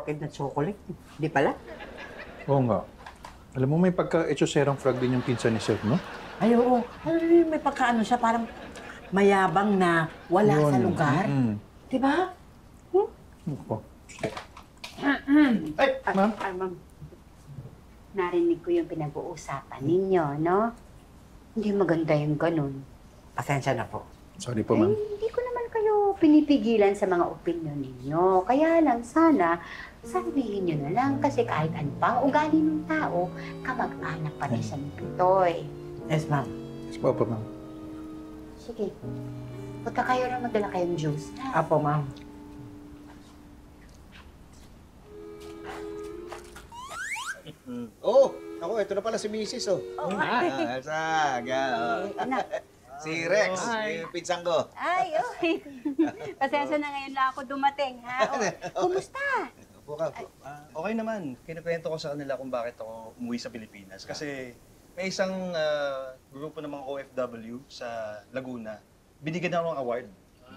orchid na chocolate. Di pala? Oo nga. Alam mo, may pagka-echoserang frog din yung pinsan ni Seth, no? Ay, oo. Alam mo, may pagkaano siya, parang mayabang na wala Yun. sa lugar. Di ba? Ako. Ay, Ma'am? ma'am. Narinig ko yung pinag-uusapan ninyo, no? Hindi maganda yung ganun. Pasensya na po. Sorry po, Ay, ma'am. hindi ko naman kayo pinipigilan sa mga opinion ninyo. Kaya lang, sana, sabihin nyo na lang. Kasi kahit ano pa, ugali ng tao, kamag-anak pa rin siya ni Pitoy. Yes, ma'am. Yes po, ma'am. Sige. Pagka kayo na magdala kayong juice, ha? Apo, ma'am. Oh, ako, ito na pala si Mrs. Oh. Saga. Si Rex, yung pinsan ko. Ay, okay. Pasensya na ngayon lang ako dumating, ha? O, kumusta? Buka. Okay naman. Kinukwento ko sa kanila kung bakit ako umuwi sa Pilipinas. Kasi may isang grupo ng mga OFW sa Laguna. Binigyan ako ng award.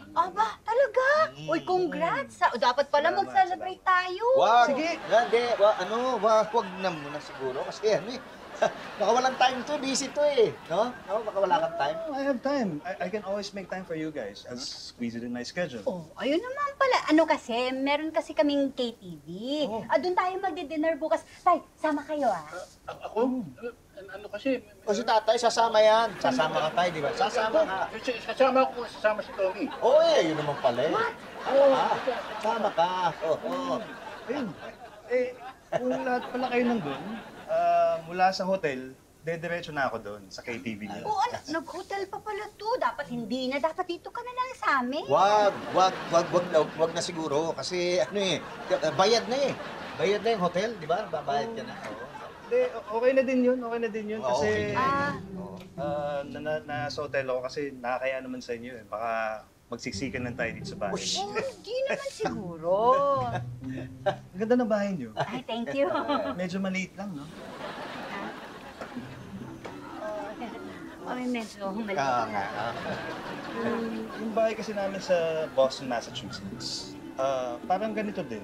Aba, talaga? Uy, congrats! Dapat pala Salamat, mag-celebrate tayo. Wag! Sige. Hindi, wag na muna siguro. Kasi ano eh, baka walang time to, busy to eh. No? No? Baka wala kang time. Oh, I have time. I can always make time for you guys. I'll squeeze it in my schedule. Oh, ayun naman pala. Ano kasi, meron kasi kaming KTV. Oh. Doon tayo magdi-dinner bukas. Tay, sama kayo Ako? Ano kasi? O si tatay, sasama yan. Sasama ka tayo, di ba? Sasama ka. Sasama ko, sasama si Tommy. Oo yun naman pala eh. What? Oo, sama ka. Oo. Ayun. Eh, kung lahat pala kayo nandun, mula sa hotel, dediretso na ako doon sa KTV niyo. Oo, nag-hotel pa pala to. Dapat hindi na. Dapat dito ka na lang sa amin. Wag na siguro. Kasi ano eh, bayad na eh. Bayad na yung hotel, di ba? Babayad ka na. Oo. Hindi, okay na din yun. Okay na din yun. Kasi nasa hotel ako kasi nakakaya naman sa inyo eh. Baka magsiksikan lang tayo dito sa bahay. Oh, hindi naman siguro. Ang ganda ng bahay niyo. Ay, thank you. Medyo maliit lang, no? Ay, medyo maliit Kaya na. nga. Yung bahay kasi namin sa Boston, Massachusetts, parang ganito din.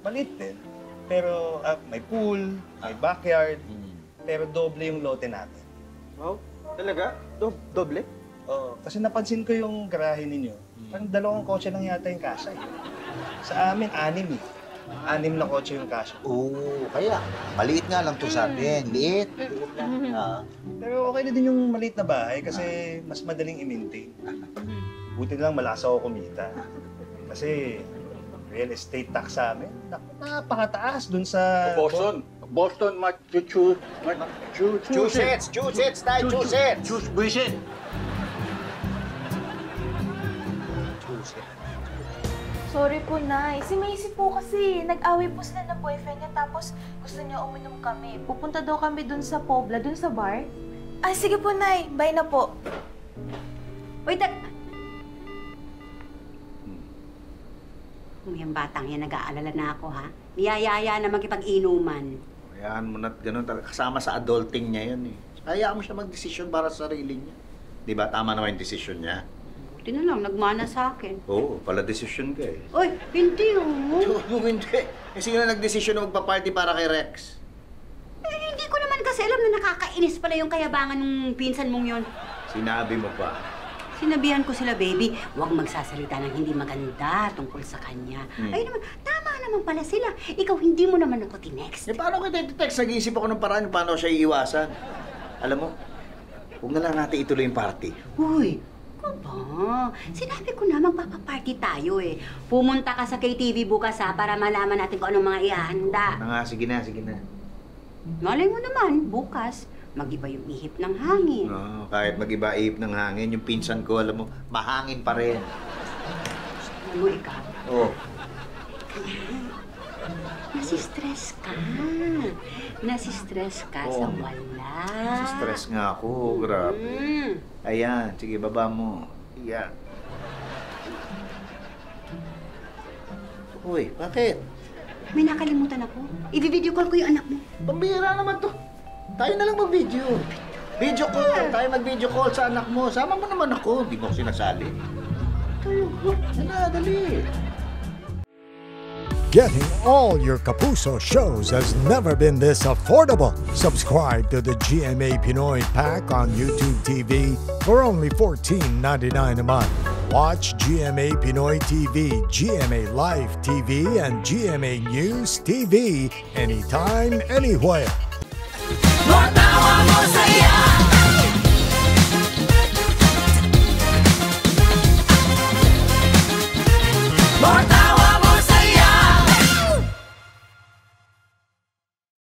Maliit din. Pero may pool, may backyard, pero doble yung lote natin. Wow, talaga? Doble? Oo, kasi napansin ko yung garahe ninyo. Parang 2 kotse lang yata yung kasya. Sa amin, 6 eh. 6 na kotse yung kasya. Oo, kaya maliit nga lang to sa atin. Liit. Liit lang. Pero okay na din yung maliit na bahay kasi mas madaling i-maintain. Buti lang malakas ako kumita. Kasi real estate tax sa amin, napakataas dun sa... Boston, Massachusetts. Massachusetts, tayo, Massachusetts. Buisit. Sorry po, Nay. Si Macy po kasi, nag-away po sila ng boyfriend niya tapos gusto niya uminom kami. Pupunta daw kami dun sa Pobla, dun sa bar. Ay, sige po, Nay. Bye na po. Wait, yung batang yan, nag-aalala na ako, ha? Niyayaya na makipag-inuman. Hayaan mo na't ganun talaga. Kasama sa adulting niya yun eh. Hayaan mo siya mag-desisyon para sa sarili niya. Di ba? Tama naman yung desisyon niya. Buti na lang, nagmana sa akin. Oo, pala desisyon ka eh. Uy, hindi oh. Hindi. Eh, sino nag-desisyon na magpa-party para kay Rex? Eh, hindi ko naman kasi alam na nakakainis pala yung kayabangan ng pinsan mong yon. Sinabi mo pa. Sinabihan ko sila, baby, huwag magsasalita ng hindi maganda tungkol sa kanya. Ay naman, tama naman pala sila. Ikaw, hindi mo naman ako tinext. Eh, paano kita iti-text? Nag-iisip ako ng paraan paano siya iiwasan. Alam mo, huwag na lang natin ituloy yung party. Uy, ba? Sinabi ko na magpapaparty tayo eh. Pumunta ka sa KTV bukas ha, para malaman natin kung anong mga ihahanda. Nga, sige na, sige na. Malay mo naman, bukas, mag-iba yung ihip ng hangin. Oo, kahit mag-iba ihip ng hangin, yung pinsan ko, alam mo, mahangin pa rin. Alam mo, ikaw, Oo. nasistress ka. Nasistress ka sa wala. Stress nga ako, grabe. Ayan, sige, baba mo. Ayan. Uy, bakit? May nakalimutan ako. I-video call ko yung anak mo. Pambihira naman to. Tayo na lang mag-video. Video call. Tayo mag-video call sa anak mo. Sama mo naman ako. Hindi mo ako sinasali. Tayo. Yan na, dali. Getting all your Kapuso shows has never been this affordable. Subscribe to the GMA Pinoy Pack on YouTube TV for only $14.99 a month. Watch GMA Pinoy TV, GMA Live TV, and GMA News TV anytime, anywhere. More tawa, more saya.